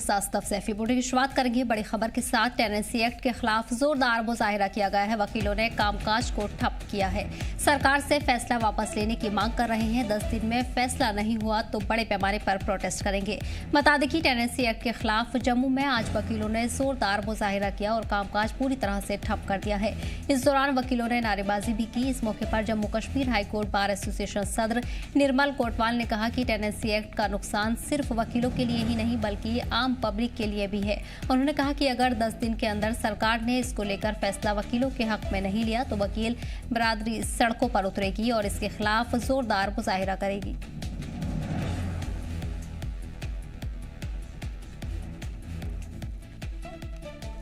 साथ सदफ सैफी। बुलेटिन की शुरुआत करेंगे बड़ी खबर के साथ। टेनेंसी एक्ट के खिलाफ जोरदार मुजाहिरा किया गया है। वकीलों ने कामकाज को ठप किया है। सरकार से फैसला वापस लेने की मांग कर रहे हैं। 10 दिन में फैसला नहीं हुआ तो बड़े पैमाने पर प्रोटेस्ट करेंगे। बता दें कि टेनेंसी एक्ट के खिलाफ जम्मू में आज वकीलों ने जोरदार मुजाहिरा किया और कामकाज पूरी तरह से ठप कर दिया है। इस दौरान वकीलों ने नारेबाजी भी की। इस मौके पर Jammu Kashmir high court bar association सदर निर्मल कोटवाल ने कहा कि टेनेंसी एक्ट का नुकसान सिर्फ वकीलों के लिए ही नहीं बल्कि आम पब्लिक के लिए भी है। उन्होंने कहा कि अगर 10 दिन के अंदर सरकार ने इसको लेकर फैसला वकीलों के हक में नहीं लिया तो वकील बरादरी सड़कों पर उतरेगी और इसके खिलाफ जोरदार मुजाहिरा करेगी।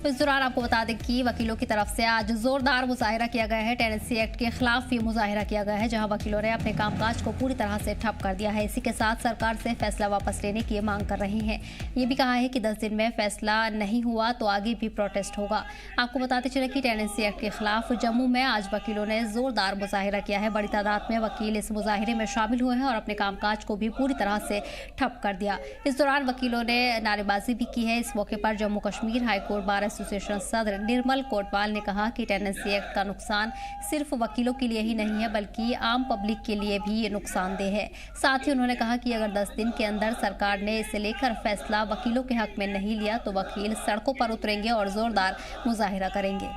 इस दौरान आपको बता दें कि वकीलों की तरफ से आज जोरदार मुजाहिरा किया गया है। टेनेंसी एक्ट के खिलाफ भी मुजाहिरा किया गया है, जहां वकीलों ने अपने कामकाज को पूरी तरह से ठप कर दिया है। इसी के साथ सरकार से फैसला वापस लेने की मांग कर रहे हैं। ये भी कहा है कि 10 दिन में फैसला नहीं हुआ तो आगे भी प्रोटेस्ट होगा। आपको बताते चले कि टेनेंसी एक्ट के खिलाफ जम्मू में आज वकीलों ने जोरदार मुजाहिरा किया है। बड़ी तादाद में वकील इस मुजाहिरे में शामिल हुए हैं और अपने कामकाज को भी पूरी तरह से ठप कर दिया। इस दौरान वकीलों ने नारेबाजी भी की है। इस मौके पर Jammu Kashmir high court bar association सदर निर्मल कोटवाल ने कहा कि टेनेंसी एक्ट का नुकसान सिर्फ वकीलों के लिए ही नहीं है बल्कि आम पब्लिक के लिए भी ये नुकसानदेह है। साथ ही उन्होंने कहा कि अगर 10 दिन के अंदर सरकार ने इसे लेकर फैसला वकीलों के हक में नहीं लिया तो वकील सड़कों पर उतरेंगे और जोरदार मुजाहिरा करेंगे।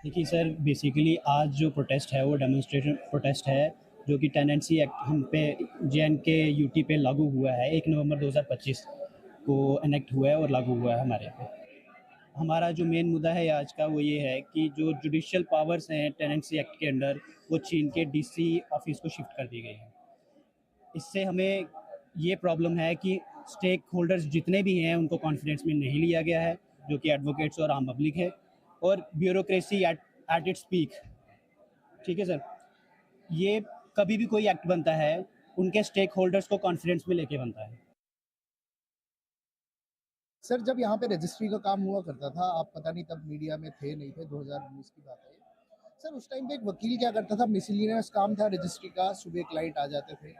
देखिए सर, बेसिकली आज जो प्रोटेस्ट है वो डेमोन्स्ट्रेशन प्रोटेस्ट है जो कि टेनेंसी एक्ट हम पे JNK UT पे लागू हुआ है। 1 नवंबर 2025 को एनेक्ट हुआ है और लागू हुआ है हमारे यहाँ पे। हमारा जो मेन मुद्दा है आज का वो ये है कि जो जुडिशियल पावर्स हैं टेनेंसी एक्ट के अंडर वो छीन के DC ऑफिस को शिफ्ट कर दी गई है। इससे हमें ये प्रॉब्लम है कि स्टेक होल्डर्स जितने भी हैं उनको कॉन्फिडेंस में नहीं लिया गया है, जो कि एडवोकेट्स और आम पब्लिक है, और ब्यूरोक्रेसी एट इट्स पीक। ठीक है सर, ये कभी भी कोई एक्ट बनता है उनके स्टेक होल्डर्स को कॉन्फिडेंस में लेके बनता है। सर, जब यहाँ पे रजिस्ट्री का काम हुआ करता था, आप पता नहीं तब मीडिया में थे नहीं थे, 2019 की बात है सर। उस टाइम पे एक वकील क्या करता था, मिसलिनियस काम था रजिस्ट्री का। सुबह क्लाइंट आ जाते थे,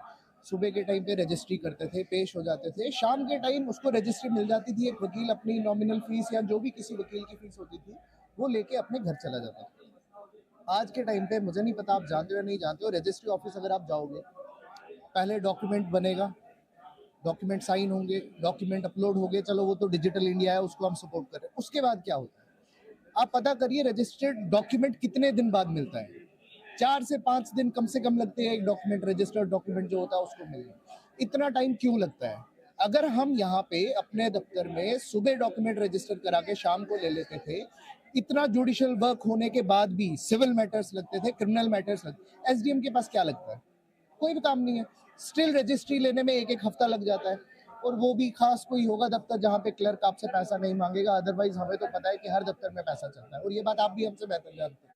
सुबह के टाइम पे रजिस्ट्री करते थे, पेश हो जाते थे। शाम के टाइम उसको रजिस्ट्री मिल जाती थी। एक वकील अपनी नॉमिनल फीस या जो भी किसी वकील की फीस होती थी वो लेके अपने घर चला जाता था। आज के टाइम पे मुझे नहीं पता आप जानते हो या नहीं जानते हो, रजिस्ट्री ऑफिस अगर आप जाओगे, पहले डॉक्यूमेंट बनेगा, डॉक्यूमेंट साइन होंगे, डॉक्यूमेंट अपलोड होंगे। चलो वो तो डिजिटल इंडिया है, उसको हम सपोर्ट कर रहे हैं। उसके बाद क्या होता है, आप पता करिए रजिस्टर्ड डॉक्यूमेंट कितने दिन बाद मिलता है। 4 से 5 दिन कम से कम लगते हैं एक डॉक्यूमेंट, रजिस्टर्ड डॉक्यूमेंट जो होता है उसको मिलने। इतना टाइम क्यों लगता है? अगर हम यहाँ पे अपने दफ्तर में सुबह डॉक्यूमेंट रजिस्टर करा के शाम को ले लेते थे, इतना जुडिशियल वर्क होने के बाद भी सिविल मैटर्स लगते थे, क्रिमिनल मैटर्स लगते। SDM के पास क्या लगता है? कोई भी काम नहीं है। स्टिल रजिस्ट्री लेने में 1-1 हफ्ता लग जाता है, और वो भी खास कोई होगा दफ्तर जहाँ पे क्लर्क आपसे पैसा नहीं मांगेगा। अदरवाइज हमें तो पता है कि हर दफ्तर में पैसा चलता है, और ये बात आप भी हमसे बेहतर जानते हैं।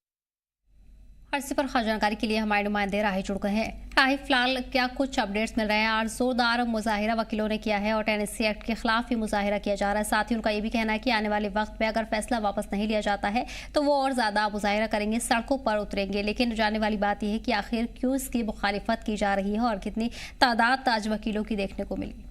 हर पर खास जानकारी के लिए हमारे नुमाइंदे राही जुड़ गए हैं। राही, फिलहाल क्या कुछ अपडेट्स मिल रहे हैं? आज जोरदार मुजाहिरा वकीलों ने किया है और टेनेंसी एक्ट के खिलाफ भी मुजाहिरा किया जा रहा है। साथ ही उनका ये भी कहना है कि आने वाले वक्त में अगर फैसला वापस नहीं लिया जाता है तो वो और ज्यादा मुजाहिरा करेंगे, सड़कों पर उतरेंगे। लेकिन जानने वाली बात यह है कि आखिर क्यों इसकी मुखालिफत की जा रही है और कितनी तादाद आज वकीलों की देखने को मिली।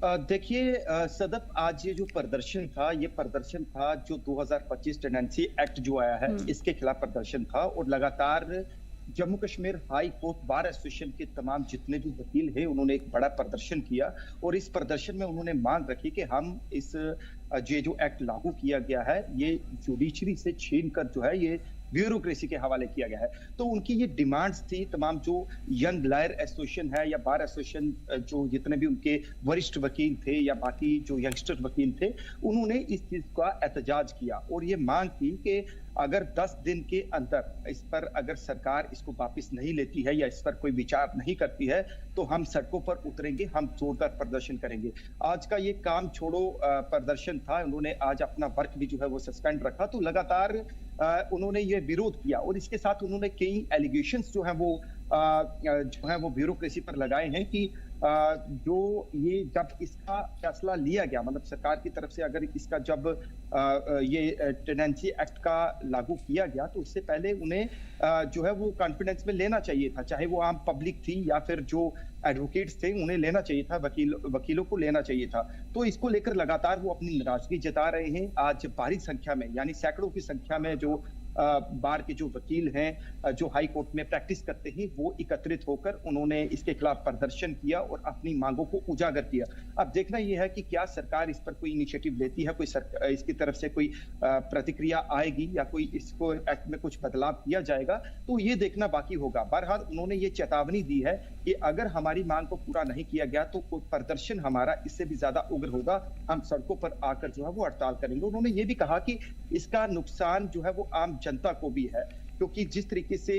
देखिए सदफ, आज ये जो प्रदर्शन था, ये प्रदर्शन था जो 2025 टेनेंसी एक्ट जो आया है इसके खिलाफ प्रदर्शन था। और लगातार Jammu Kashmir high court bar association के तमाम जितने भी वकील हैं उन्होंने एक बड़ा प्रदर्शन किया, और इस प्रदर्शन में उन्होंने मांग रखी कि हम इस ये जो एक्ट लागू किया गया है ये जुडिशरी से छीन कर जो है ये ब्यूरोक्रेसी के हवाले किया गया है। तो उनकी ये डिमांड्स थी। तमाम जो यंग लॉयर एसोसिएशन है या बार एसोसिएशन, जो जितने भी उनके वरिष्ठ वकील थे या बाकी जो यंगस्टर वकील थे, उन्होंने इस चीज का एहतजाज किया और ये मांग की कि अगर 10 दिन के अंदर इस पर अगर सरकार इसको वापस नहीं लेती है या इस पर कोई विचार नहीं करती है तो हम सड़कों पर उतरेंगे, हम जोरदार प्रदर्शन करेंगे। आज का ये काम छोड़ो प्रदर्शन था। उन्होंने आज अपना वर्क भी जो है वो सस्पेंड रखा। तो लगातार उन्होंने ये विरोध किया और इसके साथ उन्होंने कई एलिगेशंस जो है वो ब्यूरोक्रेसी पर लगाए हैं कि जो ये जब इसका फैसला लिया गया, मतलब सरकार की तरफ से अगर इसका जब ये टेनेंसी एक्ट का लागू किया गया, तो उससे पहले उन्हें जो है वो कॉन्फिडेंस में लेना चाहिए था, चाहे वो आम पब्लिक थी या फिर जो एडवोकेट्स थे उन्हें लेना चाहिए था, वकीलों को लेना चाहिए था। तो इसको लेकर लगातार वो अपनी नाराजगी जता रहे हैं। आज भारी संख्या में, यानी सैकड़ों की संख्या में जो बार के जो वकील हैं, जो हाई कोर्ट में प्रैक्टिस करते हैं, वो एकत्रित होकर उन्होंने इसके खिलाफ प्रदर्शन किया और अपनी मांगों को उजागर किया। अब देखना यह है कि क्या सरकार इस पर कोई इनिशिएटिव लेती है, कोई इसकी तरफ से कोई प्रतिक्रिया आएगी या कोई इसको एक्ट में कुछ बदलाव किया जाएगा, तो ये देखना बाकी होगा। बहरहाल उन्होंने ये चेतावनी दी है कि अगर हमारी मांग को पूरा नहीं किया गया तो प्रदर्शन हमारा इससे भी ज्यादा उग्र होगा, हम सड़कों पर आकर जो है वो हड़ताल करेंगे। उन्होंने ये भी कहा कि इसका नुकसान जो है वो आम जनता को भी है, क्योंकि जिस तरीके से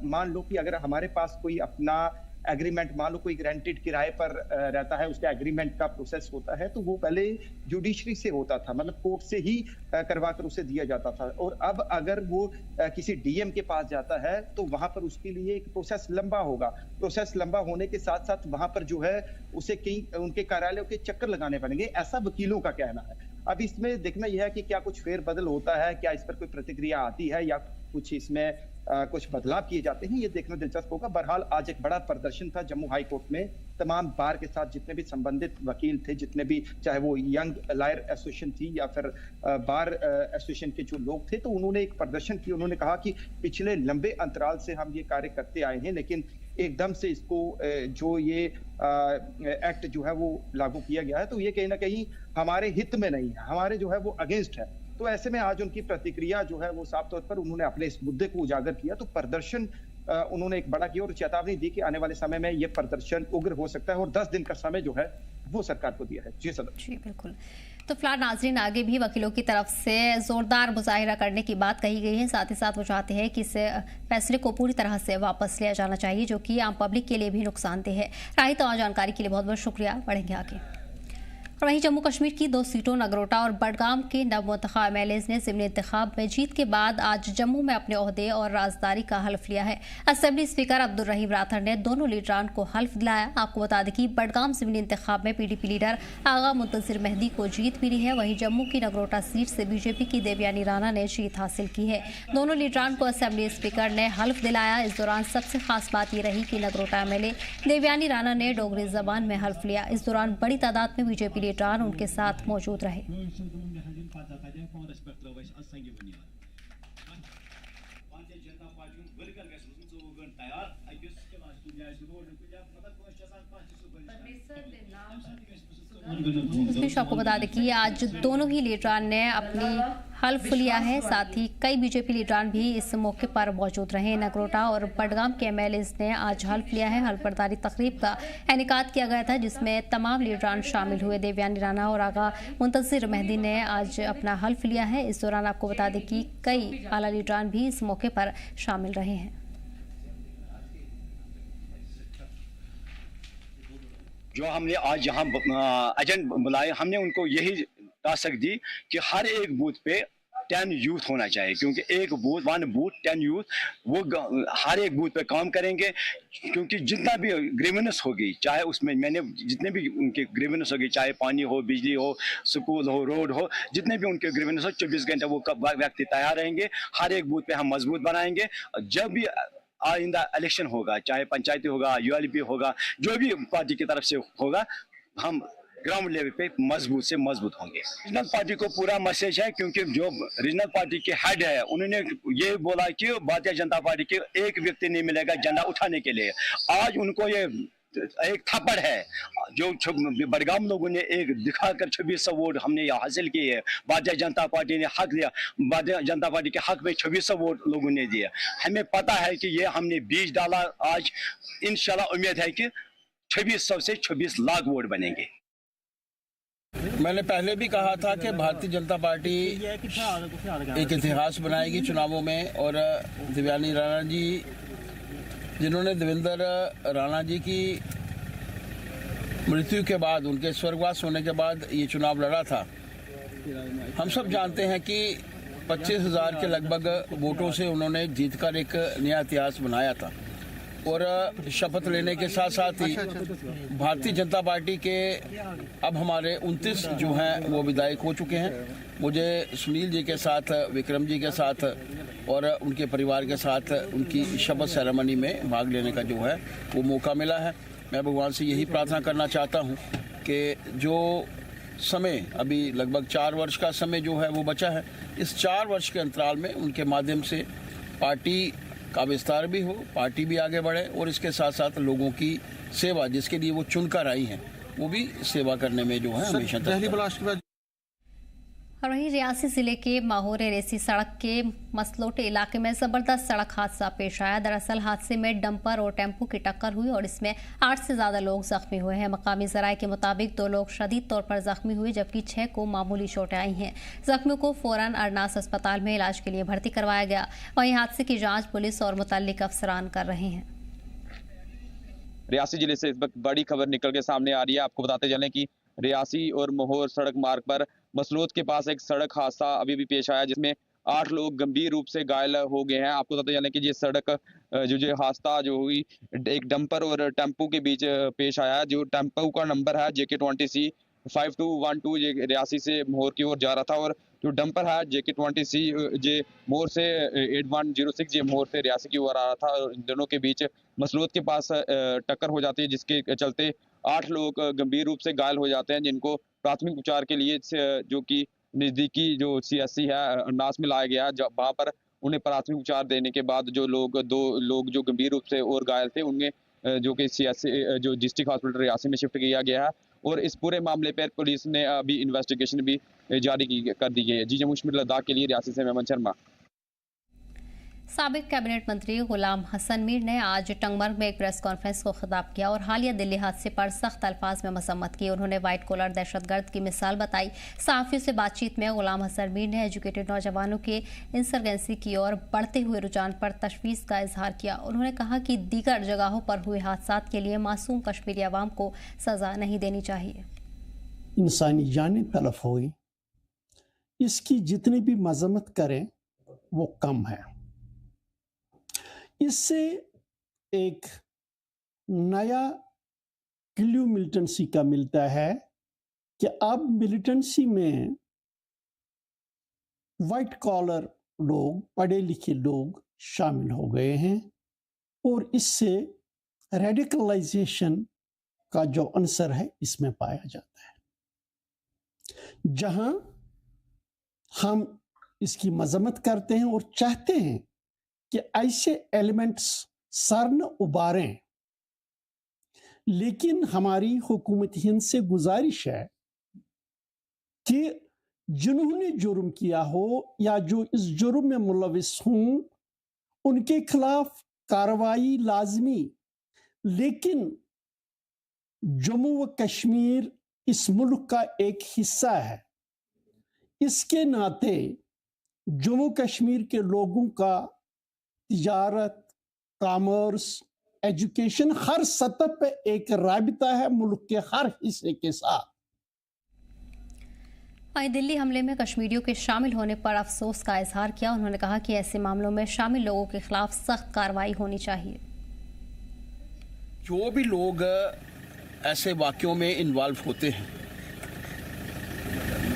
मान लो कि अगर हमारे पास कोई अपना एग्रीमेंट, मान लो कोई ग्रांटेड किराए पर रहता है, उसका एग्रीमेंट का प्रोसेस होता है, तो वो पहले जुडिशरी से होता था, मतलब कोर्ट से ही करवा कर उसे दिया जाता था। और अब अगर वो किसी डीएम के पास जाता है तो वहां पर उसके लिए एक प्रोसेस लंबा होगा। प्रोसेस लंबा होने के साथ साथ वहां पर जो है उसे कई उनके कार्यालयों के चक्कर लगाने पड़ेंगे, ऐसा वकीलों का कहना है। अब इसमें देखना यह है कि क्या कुछ फेरबदल होता है, क्या इस पर कोई प्रतिक्रिया आती है या कुछ इसमें कुछ बदलाव किए जाते हैं, ये देखना दिलचस्प होगा। बहरहाल आज एक बड़ा प्रदर्शन था जम्मू हाई कोर्ट में, तमाम बार के साथ जितने भी संबंधित वकील थे, जितने भी, चाहे वो यंग लॉयर एसोसिएशन थी या फिर बार एसोसिएशन के जो लोग थे, तो उन्होंने एक प्रदर्शन किया। उन्होंने कहा कि पिछले लंबे अंतराल से हम ये कार्य करते आए हैं, लेकिन एकदम से इसको जो ये एक्ट जो है वो लागू किया गया है, तो ये कहीं ना कहीं हमारे हित में नहीं है, हमारे जो है वो अगेंस्ट है। तो ऐसे में आज उनकी प्रतिक्रिया जो है वो साफ तौर पर उन्होंने अपने इस मुद्दे को उजागर किया। तो प्रदर्शन उन्होंने एक बड़ा किया और चेतावनी दी कि आने वाले समय में ये प्रदर्शन उग्र हो सकता है और 10 दिन का समय जो है वो सरकार को दिया है। जी सदर। जी बिल्कुल। तो फिलहाल नाजरीन, आगे भी वकीलों की तरफ से जोरदार मुजाहिरा करने की बात कही गई है। साथ ही साथ वो चाहते हैं कि इस फैसले को पूरी तरह से वापस लिया जाना चाहिए, जो कि आम पब्लिक के लिए भी नुकसानदेह है। राही तमाम जानकारी के लिए बहुत बहुत शुक्रिया। बढ़ेंगे आगे। और वहीं जम्मू कश्मीर की 2 सीटों नगरोटा और बडगाम के नवमुंतखब एमएलएज ने ज़िमनी इंतखाब में जीत के बाद आज जम्मू में अपने ओहदे और राजदारी का हल्फ लिया है। असेंबली स्पीकर अब्दुल रहीम राठौर ने दोनों लीडरान को हल्फ दिलाया। आपको बता दें कि बडगाम ज़िमनी इंतखाब में पीडीपी लीडर आगा मुंतज़िर मेहदी को जीत मिली है। वहीं जम्मू की नगरोटा सीट से बीजेपी की देवयानी राणा ने जीत हासिल की है। दोनों लीडरान को असेंबली स्पीकर ने हल्फ दिलाया। इस दौरान सबसे खास बात यह रही कि नगरोटा एमएलए देवयानी राणा ने डोगरी जबान में हल्फ लिया। इस दौरान बड़ी तादाद में बीजेपी लीडरान उनके साथ मौजूद रहे। आपको बता दें कि आज दोनों ही लीडरान ने अपनी हल्फ लिया है। साथ ही कई बीजेपी लीडरान भी इस मौके पर मौजूद रहे। नगरोटा और बडगाम के एमएलएज ने आज हल्फ लिया है। हल्फ बर्दारी तकरीब का इनेकाद किया गया था, जिसमें तमाम लीडरान शामिल हुए। देवयानी राणा और आगा मुंतज़िर मेहदी ने आज अपना हल्फ लिया है। इस दौरान आपको बता दें कि कई आला लीडरान भी इस मौके पर शामिल रहे हैं। जो हमने आज यहाँ एजेंट बुलाए, हमने उनको यही टास्क दी कि हर एक बूथ पे 10 यूथ होना चाहिए, क्योंकि एक बूथ 1 बूथ 10 यूथ वो हर एक बूथ पे काम करेंगे। क्योंकि जितना भी ग्रीवेंस होगी, चाहे उसमें मैंने जितने भी उनके ग्रीवेंस होगी, चाहे पानी हो, बिजली हो, स्कूल हो, रोड हो, जितने भी उनके ग्रीवेंस हो, 24 घंटे वो व्यक्ति तैयार रहेंगे। हर एक बूथ पे हम मजबूत बनाएंगे। जब भी आइंदा इलेक्शन होगा, चाहे पंचायती होगा, यूएलपी होगा, जो भी पार्टी की तरफ से होगा, हम ग्राउंड लेवल पे मजबूत से मजबूत होंगे। रीजनल पार्टी को पूरा मैसेज है, क्योंकि जो रीजनल पार्टी के हेड है उन्होंने ये बोला कि भारतीय जनता पार्टी के एक व्यक्ति नहीं मिलेगा झंडा उठाने के लिए। आज उनको ये एक थप्पड़ है जो बडगाम लोगों ने एक दिखाकर 2600 वोट हमने यहाँ हासिल किए है। भारतीय जनता पार्टी ने हक दिया, भारतीय जनता पार्टी के हक में 2600 वोट लोगों ने दिया। हमें पता है कि ये हमने बीज डाला। आज इंशाल्लाह उम्मीद है कि 2600 से 26 लाख वोट बनेंगे। मैंने पहले भी कहा था कि भारतीय जनता पार्टी एक इतिहास बनाएगी चुनावों में। और देवयानी राणा जी, जिन्होंने देवेंद्र राणा जी की मृत्यु के बाद, उनके स्वर्गवास होने के बाद ये चुनाव लड़ा था, हम सब जानते हैं कि 25,000 के लगभग वोटों से उन्होंने जीतकर एक नया इतिहास बनाया था। और शपथ लेने के साथ साथ ही भारतीय जनता पार्टी के अब हमारे 29 जो हैं वो विधायक हो चुके हैं। मुझे सुनील जी के साथ, विक्रम जी के साथ और उनके परिवार के साथ उनकी शपथ सेरेमनी में भाग लेने का जो है वो मौका मिला है। मैं भगवान से यही प्रार्थना करना चाहता हूँ कि जो समय अभी लगभग 4 वर्ष का समय जो है वो बचा है, इस 4 वर्ष के अंतराल में उनके माध्यम से पार्टी का विस्तार भी हो, पार्टी भी आगे बढ़े और इसके साथ साथ लोगों की सेवा जिसके लिए वो चुनकर आई हैं वो भी सेवा करने में जो है हमेशा तक। और वहीं रियासी जिले के माहौरे रेसी सड़क के मसलोटे इलाके में जबरदस्त सड़क हादसा पेश आया। दरअसल हादसे में डंपर और टेम्पो की टक्कर हुई और इसमें 8 से ज्यादा लोग जख्मी हुए हैं। मकामी जराये के मुताबिक 2 लोग शदीद तौर पर जख्मी हुए जबकि 6 को मामूली चोटें आई हैं। जख्मियों को फौरन अरनास अस्पताल में इलाज के लिए भर्ती करवाया गया। वहीं हादसे की जाँच पुलिस और मुतल्लिक अफसरान कर रहे हैं। रियासी जिले से इस वक्त बड़ी खबर निकल के सामने आ रही है। आपको बताते चलें कि रियासी और मोहर सड़क मार्ग पर मसलोद के पास एक सड़क हादसा अभी भी पेश आया जिसमें 8 लोग गंभीर रूप से घायल हो गए हैं। आपको बताते चलें कि ये सड़क जो हादसा जो हुई एक डंपर और टेम्पो के बीच पेश आया। जो टेम्पो का नंबर है JK20C 5212 ये रियासी से मोहर की ओर जा रहा था और जो डंपर है JK20C जे मोहर से 8106 ये मोहर से रियासी की ओर आ रहा था और इन दोनों के बीच मसलोद के पास टक्कर हो जाती है जिसके चलते 8 लोग गंभीर रूप से घायल हो जाते हैं जिनको प्राथमिक उपचार के लिए जो कि नजदीकी जो CSC है अरनास में लाया गया है। वहां पर उन्हें प्राथमिक उपचार देने के बाद जो लोग 2 लोग जो गंभीर रूप से और घायल थे उनमें जो कि CSC जो डिस्ट्रिक्ट हॉस्पिटल रियासी में शिफ्ट किया गया है और इस पूरे मामले पर पुलिस ने अभी इन्वेस्टिगेशन भी जारी कर दी गई है। जी जम्मू कश्मीर लद्दाख के लिए रियासी से मेमन शर्मा। साबिक कैबिनेट मंत्री गुलाम हसन मीर ने आज टंगमर्ग में एक प्रेस कॉन्फ्रेंस को खिताब किया और हालिया दिल्ली हादसे पर सख्त अल्फाज में मसम्मत की। उन्होंने व्हाइट कॉलर दहशतगर्द की मिसाल बताई। सहाफियों से बातचीत में गुलाम हसन मीर ने एजुकेटेड नौजवानों के इंसर्जेंसी की ओर बढ़ते हुए रुझान पर तशवीश का इजहार किया। उन्होंने कहा कि दीगर जगहों पर हुए हादसात के लिए मासूम कश्मीरी अवाम को सजा नहीं देनी चाहिए। इंसानी जानें तलफ हुई, इसकी जितनी भी मजम्मत करें वो कम है। इससे एक नया क्ल्यू मिलिटेंसी का मिलता है कि अब मिलिटेंसी में वाइट कॉलर लोग, पढ़े लिखे लोग शामिल हो गए हैं और इससे रेडिकलाइजेशन का जो अंसर है इसमें पाया जाता है। जहां हम इसकी मजम्मत करते हैं और चाहते हैं कि ऐसे एलिमेंट्स सर न उबारें, लेकिन हमारी हुकूमत हिंद से गुजारिश है कि जिन्होंने जुर्म किया हो या जो इस जुर्म में मुलविस हों उनके खिलाफ कार्रवाई लाजमी, लेकिन जम्मू व कश्मीर इस मुल्क का एक हिस्सा है। इसके नाते जम्मू कश्मीर के लोगों का तिजारत, कॉमर्स, एजुकेशन हर सतह पे एक राबिता है मुल्क के हर हिस्से के साथ। वहीं दिल्ली हमले में कश्मीरियों के शामिल होने पर अफसोस का इजहार किया। उन्होंने कहा कि ऐसे मामलों में शामिल लोगों के खिलाफ सख्त कार्रवाई होनी चाहिए। जो भी लोग ऐसे वाक़यों में इन्वॉल्व होते हैं,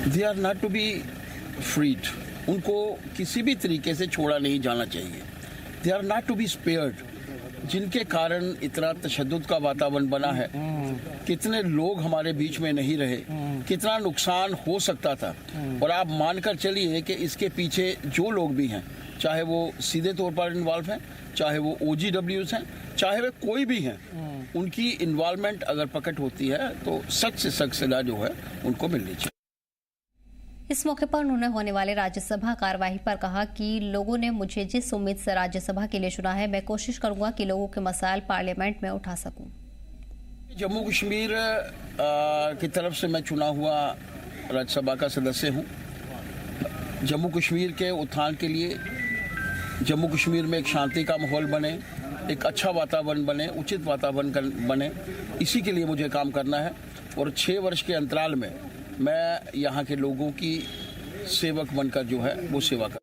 they are not to be freed. उनको किसी भी तरीके से छोड़ा नहीं जाना चाहिए। They are not to be spared. जिनके कारण इतना तशद्दुद का वातावरण बना है, कितने लोग हमारे बीच में नहीं रहे, कितना नुकसान हो सकता था। और आप मानकर चलिए कि इसके पीछे जो लोग भी हैं, चाहे वो सीधे तौर पर इन्वॉल्व हैं, चाहे वो OGWs हैं, चाहे वे कोई भी हैं, उनकी इन्वॉल्वमेंट अगर प्रकट होती है तो सख्त से सख्त सजा जो है उनको मिलनी चाहिए। इस मौके पर उन्होंने होने वाले राज्यसभा कार्यवाही पर कहा कि लोगों ने मुझे जिस उम्मीद से राज्यसभा के लिए चुना है, मैं कोशिश करूंगा कि लोगों के मसाइल पार्लियामेंट में उठा सकूं। जम्मू कश्मीर की तरफ से मैं चुना हुआ राज्यसभा का सदस्य हूं। जम्मू कश्मीर के उत्थान के लिए, जम्मू कश्मीर में एक शांति का माहौल बने, एक अच्छा वातावरण बने, उचित वातावरण बने, इसी के लिए मुझे काम करना है। और 6 वर्ष के अंतराल में मैं यहाँ के लोगों की सेवक बनकर जो है वो सेवा कर।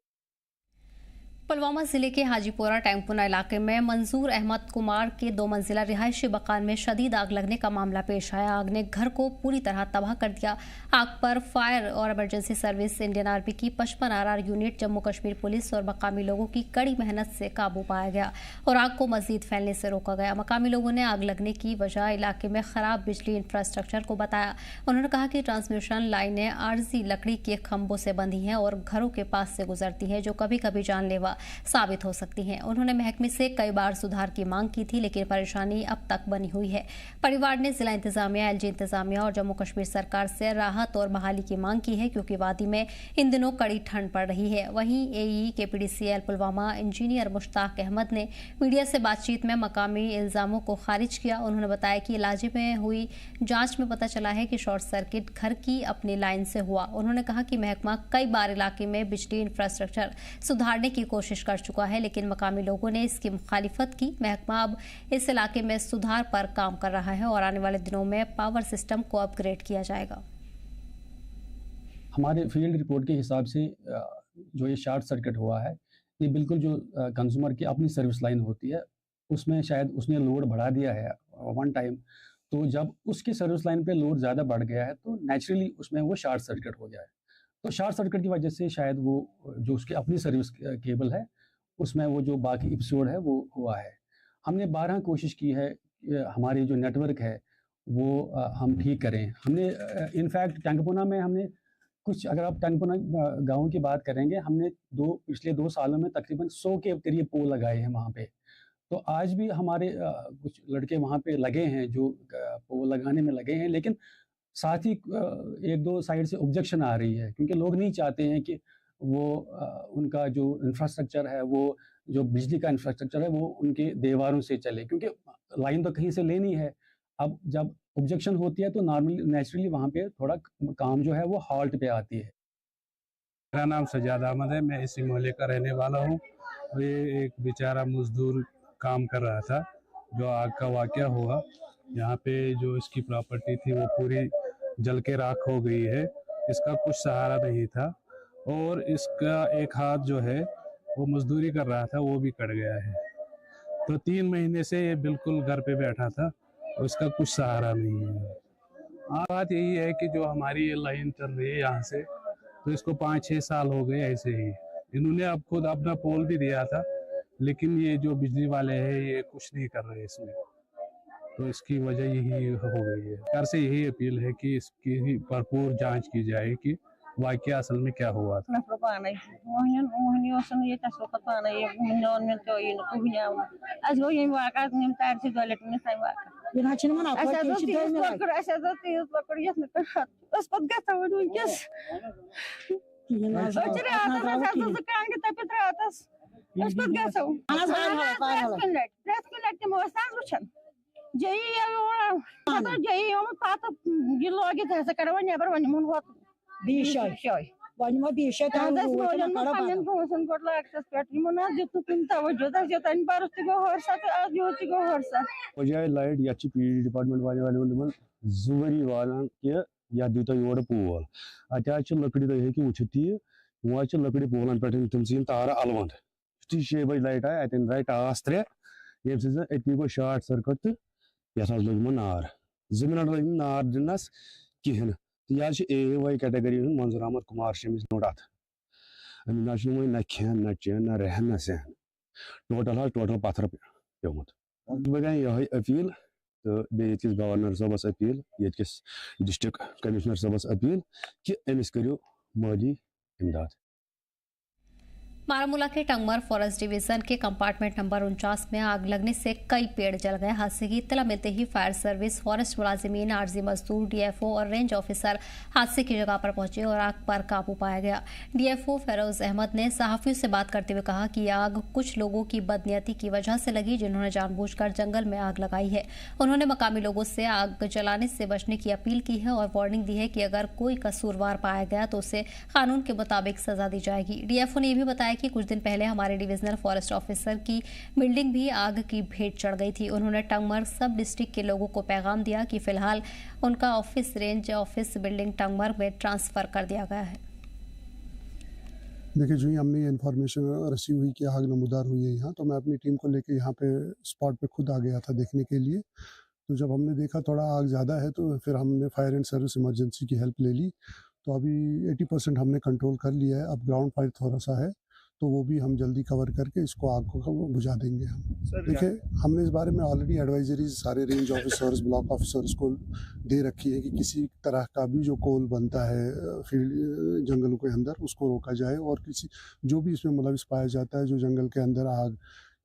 पुलवामा जिले के हाजीपुरा टैंकपुना इलाके में मंजूर अहमद कुमार के 2 मंजिला रिहायशी मकान में शदीद आग लगने का मामला पेश आया। आग ने घर को पूरी तरह तबाह कर दिया। आग पर फायर और इमरजेंसी सर्विस, इंडियन आर्मी की 55 RR unit, Jammu Kashmir police और मकामी लोगों की कड़ी मेहनत से काबू पाया गया और आग को मजीद फैलने से रोका गया। मकामी लोगों ने आग लगने की वजह इलाके में खराब बिजली इंफ्रास्ट्रक्चर को बताया। उन्होंने कहा कि ट्रांसमिशन लाइनें आरजी लकड़ी के खंभों से बंधी हैं और घरों के पास से गुजरती हैं, जो कभी कभी जानलेवा साबित हो सकती हैं। उन्होंने महकमे से कई बार सुधार की मांग की थी, लेकिन परेशानी अब तक बनी हुई है। परिवार ने जिला इंतजामिया, LG इंतजामिया और जम्मू कश्मीर सरकार से राहत और बहाली की मांग की है, क्योंकि वादी में इन दिनों कड़ी ठंड पड़ रही है। वहीं AE KPDCL Pulwama engineer Mushtaq Ahmad ने मीडिया से बातचीत में मकामी इल्जामों को खारिज किया। उन्होंने बताया कि इलाजे में हुई जांच में पता चला है कि शॉर्ट सर्किट घर की अपनी लाइन से हुआ। उन्होंने कहा कि महकमा कई बार इलाके में बिजली इंफ्रास्ट्रक्चर सुधारने की कोशिश कर चुका है, लेकिन मकामी लोगों ने इसकी मुखालिफत की। महकमा अब इस इलाके में सुधार पर काम कर रहा है और आने वाले दिनों में पावर सिस्टम को अपग्रेड किया जाएगा। हमारे फील्ड रिपोर्ट के हिसाब से जो ये शॉर्ट सर्किट हुआ है, ये बिल्कुल जो कंज्यूमर की अपनी सर्विस लाइन होती है, उसमें शायद उसने लोड बढ़ा दिया है वन टाइम। तो जब उसकी सर्विस लाइन पे लोड ज़्यादा बढ़ गया है तो नेचुरली उसमें वो शॉर्ट सर्किट हो गया है। तो शॉर्ट सर्किट की वजह से शायद वो जो उसकी अपनी सर्विस केबल है उसमें वो जो बाकी एपिसोड है वो हुआ है। हमने 12 कोशिश की है हमारी जो नेटवर्क है वो हम ठीक करें। हमने इनफैक्ट टैंकपुना में हमने कुछ, अगर आप टैंकपुना गाँव की बात करेंगे, हमने पिछले 2 सालों में तकरीबन 100 के करीब पोल लगाए हैं वहाँ पे। तो आज भी हमारे कुछ लड़के वहाँ पे लगे हैं जो पोल लगाने में लगे हैं, लेकिन साथ ही 1-2 साइड से ऑब्जेक्शन आ रही है, क्योंकि लोग नहीं चाहते हैं कि वो उनका जो इंफ्रास्ट्रक्चर है, वो जो बिजली का इंफ्रास्ट्रक्चर है वो उनके दीवारों से चले, क्योंकि लाइन तो कहीं से लेनी है। अब जब ऑब्जेक्शन होती है तो नॉर्मली नेचुरली वहाँ पे थोड़ा काम जो है वो हॉल्ट पे आती है। मेरा नाम सजाद अहमद है, मैं इसी मोहल्ले का रहने वाला हूँ। ये एक बेचारा मजदूर काम कर रहा था, जो आग का वाकया हुआ, यहाँ पे जो इसकी प्रॉपर्टी थी वो पूरी जल के राख हो गई है। इसका कुछ सहारा नहीं था और इसका एक हाथ जो है वो मजदूरी कर रहा था, वो भी कट गया है। तो 3 महीने से ये बिल्कुल घर पे बैठा था और इसका कुछ सहारा नहीं है। बात यही है कि जो हमारी ये लाइन चल रही है यहाँ से, तो इसको 5-6 साल हो गए ऐसे ही। इन्होंने अब खुद अपना पोल भी दिया था, लेकिन ये जो बिजली वाले हैं ये कुछ नहीं कर रहे इसमें। तो इसकी वजह यही हो गई है। सरकार से यही अपील है कि इसकी भरपूर जांच की जाए कि वाकया असल में क्या हुआ था। बजाय लाइट या PD डिपार्टमेंट वाले 2 वरी वालान कि या दीता योर पोल अत लकड़ी तुम हेकि वुचित वह लकड़ी पोलन पे तम तार अलवंद यु 6 बजे लाइट आए अतन राय टास 3 ये अति गो शॉर्ट सर्किट तो ये लगे नार 2 मिनट लगे नार दिनस कहें। तो यह AAY कैटेगरी मंजूर अहमद कुमार शमीज नोट अत अमिस न खेन न चेन न रहन न सहन टोटल पत्थर पेमुत। बह यह अपील तो बेस गवर्नर सबस अपील, ये डिस्ट्रिक्ट कमिश्नर सबस अपील कि अमिस करो माली इमदाद। बारामूला के टंगमर फॉरेस्ट डिवीजन के कंपार्टमेंट नंबर 49 में आग लगने से कई पेड़ जल गए। हादसे की इत्तला मिलते ही फायर सर्विस, फॉरेस्ट मुलाजिमीन, आरजी मजदूर, DFO और रेंज ऑफिसर हादसे की जगह पर पहुंचे और आग पर काबू पाया गया। DFO फेरोज अहमद ने सहाफियों से बात करते हुए कहा कि आग कुछ लोगों की बदनीयती की वजह से लगी, जिन्होंने जानबूझकर जंगल में आग लगाई है। उन्होंने मकामी लोगों से आग जलाने से बचने की अपील की है और वार्निंग दी है कि अगर कोई कसूरवार पाया गया तो उसे कानून के मुताबिक सजा दी जाएगी। DFO ने यह भी बताया कि कुछ दिन पहले हमारे डिविजनल फॉरेस्ट ऑफिसर की बिल्डिंग भी आग की भेंट चढ़ गई थी। उन्होंने टंगमर सब डिस्ट्रिक्ट के लोगों को पैगाम दिया कि फिलहाल उनका office range office building Tangmar में ट्रांसफर कर दिया गया है। देखिए जो ही हमने ये इन्फॉर्मेशन रिसीव हुई कि आग नमूदार हुई है यहाँ, तो मैं अपनी टीम को लेके यहाँ पे स्पॉट पे खुद आ गया था देखने के लिए। तो जब हमने देखा थोड़ा आग ज़्यादा है तो फिर हमने फायर एंड सर्विस इमरजेंसी की हेल्प ले ली। तो अभी 80% हमने कंट्रोल कर लिया है। अब ग्राउंड फायर थोड़ा सा है तो वो भी हम जल्दी कवर करके इसको आग को बुझा देंगे हम। देखिए हमने इस बारे में ऑलरेडी एडवाइजरीज सारे रेंज ऑफिसर्स ब्लॉक ऑफिसर्स को दे रखी है कि किसी तरह का भी जो कोल बनता है फील्ड जंगलों के अंदर उसको रोका जाए, और किसी जो भी इसमें मुलविस पाया जाता है जो जंगल के अंदर आग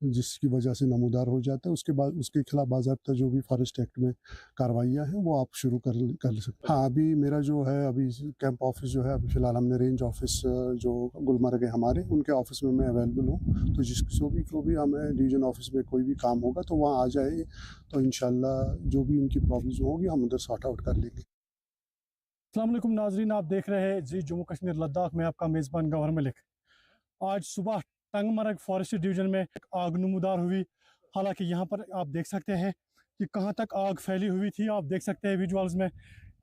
जिसकी वजह से नमूदार हो जाता है उसके बाद उसके खिलाफ बाज़ाब्ता जो भी फॉरेस्ट एक्ट में कार्रवाइयाँ हैं वो आप शुरू कर सकते हैं। हाँ अभी मेरा जो है अभी कैंप ऑफिस जो है अभी फ़िलहाल हमने रेंज ऑफिस जो गुलमर्ग है हमारे उनके ऑफिस में मैं अवेलेबल हूँ, तो जिसको भी हमें डिवीज़न ऑफिस में कोई भी काम होगा तो वहाँ आ जाए, तो इंशाल्लाह जो भी उनकी प्रॉब्लम होगी हम उधर सॉर्ट आउट कर लेंगे। अस्सलाम वालेकुम नाजरीन, आप देख रहे हैं जी जम्मू कश्मीर लद्दाख में आपका मेज़बान गौहर मलिक। आज सुबह टंगमर्ग फॉरेस्ट डिवीजन में आग नमूदार हुई। हालांकि यहाँ पर आप देख सकते हैं कि कहाँ तक आग फैली हुई थी। आप देख सकते हैं विजुअल्स में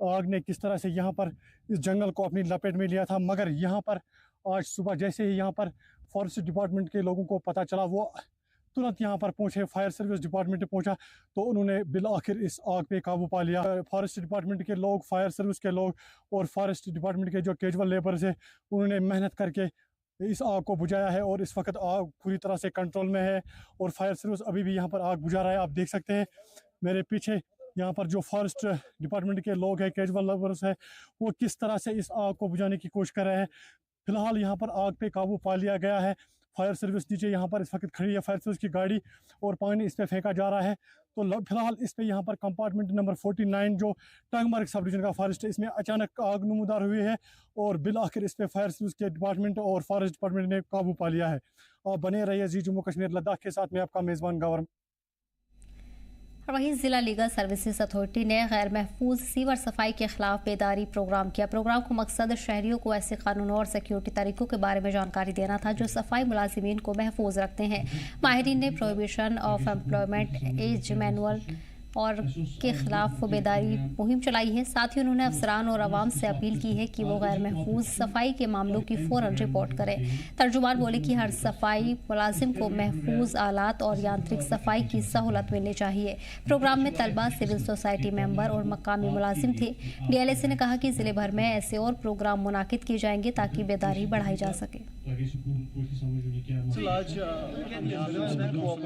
आग ने किस तरह से यहाँ पर इस जंगल को अपनी लपेट में लिया था। मगर यहाँ पर आज सुबह जैसे ही यहाँ पर फॉरेस्ट डिपार्टमेंट के लोगों को पता चला वो तुरंत यहाँ पर पहुँचे, फायर सर्विस डिपार्टमेंट पहुँचा तो उन्होंने बिल आखिर इस आग पे काबू पा लिया। फॉरेस्ट डिपार्टमेंट के लोग, फायर सर्विस के लोग और फॉरेस्ट डिपार्टमेंट के जो कैजुअल लेबर्स है उन्होंने मेहनत करके इस आग को बुझाया है और इस वक्त आग पूरी तरह से कंट्रोल में है और फायर सर्विस अभी भी यहाँ पर आग बुझा रहा है। आप देख सकते हैं मेरे पीछे यहाँ पर जो फॉरेस्ट डिपार्टमेंट के लोग हैं, कैजुअल लेबर्स है, वो किस तरह से इस आग को बुझाने की कोशिश कर रहे हैं। फिलहाल यहाँ पर आग पे काबू पा लिया गया है। फायर सर्विस नीचे यहाँ पर इस वक्त खड़ी है, फायर सर्विस की गाड़ी, और पानी इस पर फेंका जा रहा है। तो फिलहाल इस पे यहाँ पर कंपार्टमेंट नंबर 49 जो टंगमर्ग सब डिवीजन का फॉरेस्ट है इसमें अचानक आग नमूदार हुई है और बिल आखिर इस पे फायर सर्विस के डिपार्टमेंट और फॉरेस्ट डिपार्टमेंट ने काबू पा लिया है। आप बने रहिए जी जम्मू कश्मीर लद्दाख के साथ में आपका मेज़बान गौहर। वहीं जिला लीगल सर्विसेज अथॉरिटी ने गैर महफूज सीवर सफाई के खिलाफ बेदारी प्रोग्राम किया। प्रोग्राम का मकसद शहरियों को ऐसे कानूनों और सिक्योरिटी तरीकों के बारे में जानकारी देना था जो सफाई मुलाजिमीन को महफूज रखते हैं। माहिरीन ने prohibition of employment as manual और के खिलाफ बेदारी मुहिम चलाई है। साथ ही उन्होंने अफसरान और आवाम से अपील की है कि वो गैर महफूज सफाई के मामलों की फ़ौरन रिपोर्ट करें। तर्जुमान बोले कि हर सफाई मुलाजिम को महफूज आलात और यांत्रिक सफाई की सहूलत मिलनी चाहिए। प्रोग्राम में तलबा, सिविल सोसाइटी मेंबर और मकामी मुलाजिम थे। DLSA ने कहा कि ज़िले भर में ऐसे और प्रोग्राम मुनाकिद किए जाएंगे ताकि बेदारी बढ़ाई जा सके। आज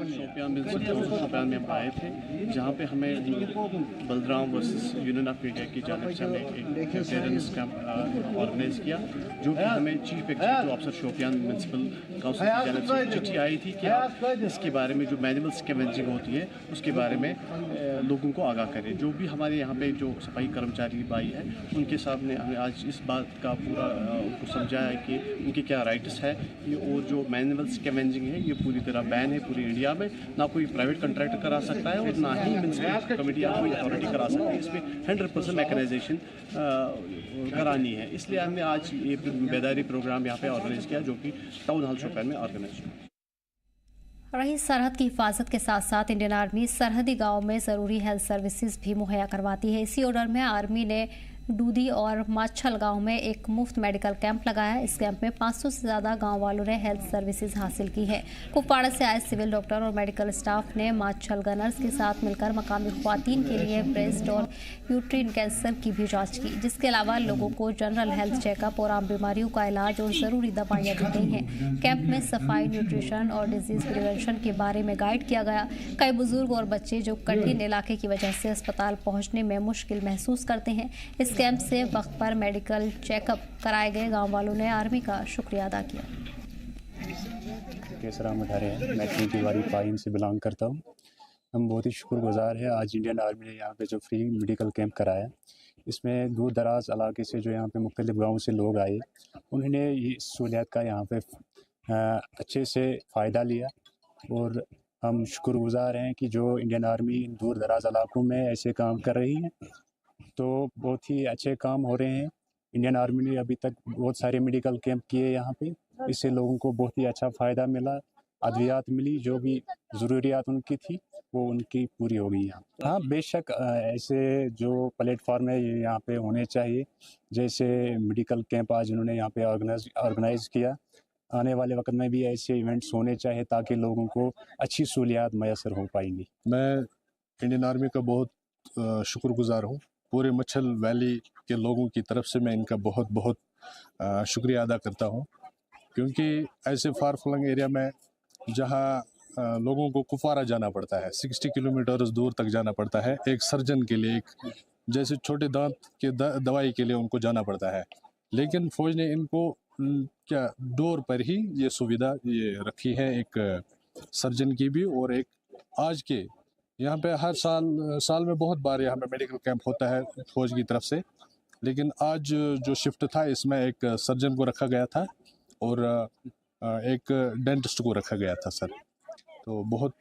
शोपियान में आए थे जहाँ पे हमें Balram versus union of India की जानिब से हमें एक अवेयरनेस कैंप ऑर्गेनाइज किया, जो कि हमें chief executive officer Shopian municipal council की जानिब से चिट्ठी आई थी कि आप इसके बारे में जो मैनुअल स्कैवेंजिंग होती है उसके बारे में लोगों को आगाह करें। जो भी हमारे यहाँ पे जो सफाई कर्मचारी भाई हैं उनके सामने हमें आज इस बात का पूरा उनको समझाया कि उनके क्या राइट्स है और जो मैनुअल स्कैवेंजिंग है ये पूरी तरह बैन है पूरी इंडिया में। ना कोई प्राइवेट कॉन्ट्रैक्टर करा सकता है और ना ही म्यूनसिपल कमेटी या कोई अथॉरिटी करा सकती है। इसमें 100% मैकेनाइजेशन करानी है। इसलिए हमने आज ये बेदारी प्रोग्राम यहाँ पे ऑर्गेनाइज किया जो कि टाउन हॉल शोपियान में ऑर्गेनाइज हुआ। रही सरहद की हिफाजत के साथ साथ इंडियन आर्मी सरहदी गांव में ज़रूरी हेल्थ सर्विसेज भी मुहैया करवाती है। इसी ऑर्डर में आर्मी ने डूदी और माछल गांव में एक मुफ्त मेडिकल कैंप लगाया। इस कैंप में 500 से ज़्यादा गांव वालों ने हेल्थ सर्विसेज हासिल की है। कुपवाड़ा से आए सिविल डॉक्टर और मेडिकल स्टाफ ने माछल गनर्स के साथ मिलकर मकामी ख्वातीन के लिए ब्रेस्ट और यूट्रीन कैंसर की भी जांच की, जिसके अलावा लोगों को जनरल हेल्थ चेकअप और आम बीमारियों का इलाज और ज़रूरी दवाइयाँ दी गई हैं। कैंप में सफाई, न्यूट्रिशन और डिजीज़ प्रिवेंशन के बारे में गाइड किया गया। कई बुजुर्ग और बच्चे जो कठिन इलाके की वजह से अस्पताल पहुँचने में मुश्किल महसूस करते हैं, इस कैंप से वक्त पर मेडिकल चेकअप कराए गए गांव वालों ने आर्मी का शुक्रिया अदा किया। केसरा मठारे हैं, मैं तिवारी पाइन से बिलोंग करता हूँ। हम बहुत ही शुक्रगुजार हैं आज इंडियन आर्मी ने यहाँ पे जो फ्री मेडिकल कैंप कराया। इसमें दूर दराज इलाके से जो यहाँ पे मुख्तलिफ गाँव से लोग आए, उन्होंने ये सहूलियत का यहाँ पे अच्छे से फ़ायदा लिया और हम शुक्रगुजार हैं कि जो इंडियन आर्मी दूर दराज इलाकों में ऐसे काम कर रही है। तो बहुत ही अच्छे काम हो रहे हैं। इंडियन आर्मी ने अभी तक बहुत सारे मेडिकल कैंप किए यहाँ पे, इससे लोगों को बहुत ही अच्छा फ़ायदा मिला, अद्वियात मिली, जो भी ज़रूरियात उनकी थी वो उनकी पूरी हो गई यहाँ। हाँ बेशक ऐसे जो प्लेटफॉर्म है ये यहाँ पे होने चाहिए। जैसे मेडिकल कैंप आज उन्होंने यहाँ पे ऑर्गेनाइज़ किया, आने वाले वक्त में भी ऐसे इवेंट्स होने चाहिए ताकि लोगों को अच्छी सहूलियात मैसर हो पाएंगी। मैं इंडियन आर्मी का बहुत शुक्रगुजार हूँ। पूरे मच्छल वैली के लोगों की तरफ से मैं इनका बहुत बहुत शुक्रिया अदा करता हूँ, क्योंकि ऐसे फार फ्लंग एरिया में जहाँ लोगों को कुफवारा जाना पड़ता है, 60 किलोमीटर दूर तक जाना पड़ता है एक सर्जन के लिए, एक जैसे छोटे दांत के दवाई के लिए उनको जाना पड़ता है, लेकिन फौज ने इनको क्या डोर पर ही ये सुविधा ये रखी है, एक सर्जन की भी और एक आज के यहाँ पे हर साल में बहुत बार यहाँ पे मेडिकल कैंप होता है फौज की तरफ से, लेकिन आज जो शिफ्ट था इसमें एक सर्जन को रखा गया था और एक डेंटिस्ट को रखा गया था सर। तो बहुत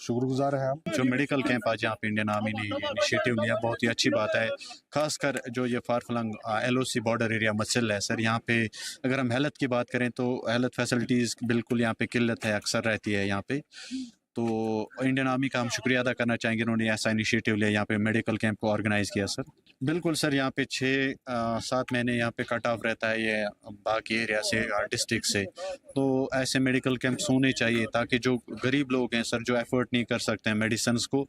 शुक्रगुजार है हम। जो मेडिकल कैंप आज यहाँ पे इंडियन आर्मी ने इनिशिएटिव लिया, बहुत ही अच्छी बात है। खासकर जो ये far flung LOC border area मसल है सर, यहाँ पे अगर हम हेल्थ की बात करें तो हेल्थ फैसिलिटीज़ बिल्कुल यहाँ पे किल्लत है, अक्सर रहती है यहाँ पे। तो इंडियन आर्मी का हम शुक्रिया अदा करना चाहेंगे, उन्होंने ऐसा इनिशिएटिव लिया, यहाँ पे मेडिकल कैंप को ऑर्गेनाइज़ किया सर। बिल्कुल सर, यहाँ पे 6-7 महीने यहाँ पे कट ऑफ रहता है ये बाकी एरिया से, डिस्ट्रिक्ट से, तो ऐसे मेडिकल कैंप्स होने चाहिए ताकि जो गरीब लोग हैं सर, जो एफर्ट नहीं कर सकते हैं मेडिसिन को,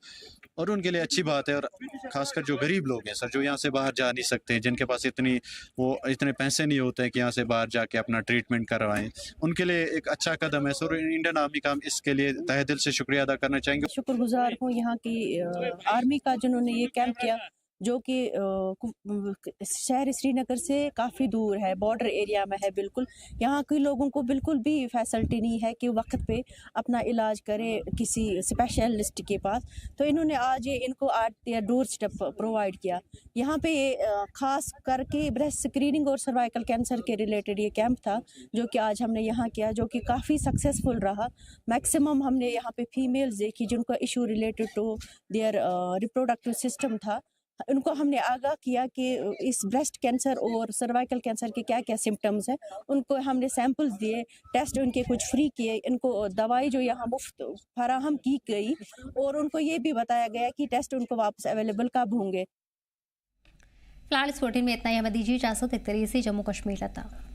और उनके लिए अच्छी बात है। और ख़ासकर जो गरीब लोग हैं सर, जो यहाँ से बाहर जा नहीं सकते हैं, जिनके पास इतने पैसे नहीं होते हैं कि यहाँ से बाहर जाके अपना ट्रीटमेंट करवाएं, उनके लिए एक अच्छा कदम है सर। इंडियन आर्मी का हम इसके लिए तहे दिल से शुक्रिया अदा करना चाहेंगे। शुक्रगुजार हूँ यहाँ की आर्मी का जिन्होंने ये कैंप किया, जो कि शहर श्रीनगर से काफ़ी दूर है, बॉर्डर एरिया में है बिल्कुल। यहाँ के लोगों को बिल्कुल भी फैसिलिटी नहीं है कि वक्त पे अपना इलाज करे किसी स्पेशलिस्ट के पास, तो इन्होंने आज ये इनको डोर स्टेप प्रोवाइड किया। यहाँ पे ख़ास करके ब्रेस्ट स्क्रीनिंग और सर्वाइकल कैंसर के रिलेटेड ये कैंप था, जो कि आज हमने यहाँ किया, जो कि काफ़ी सक्सेसफुल रहा। मैक्सिमम हमने यहाँ पे फीमेल्स देखी जिनका issue related to their reproductive system था, उनको हमने आगाह किया कि इस ब्रेस्ट कैंसर और सर्वाइकल कैंसर के क्या क्या सिम्टम्स हैं। उनको हमने सैंपल्स दिए, टेस्ट उनके कुछ फ्री किए, इनको दवाई जो यहाँ मुफ्त फराहम की गई, और उनको ये भी बताया गया कि टेस्ट उनको वापस अवेलेबल कब होंगे। फिलहाल इस बुलेटिन में इतना ही। हमें दीजिए इजाजत। देखते रहिए जम्मू कश्मीर लद्दाख।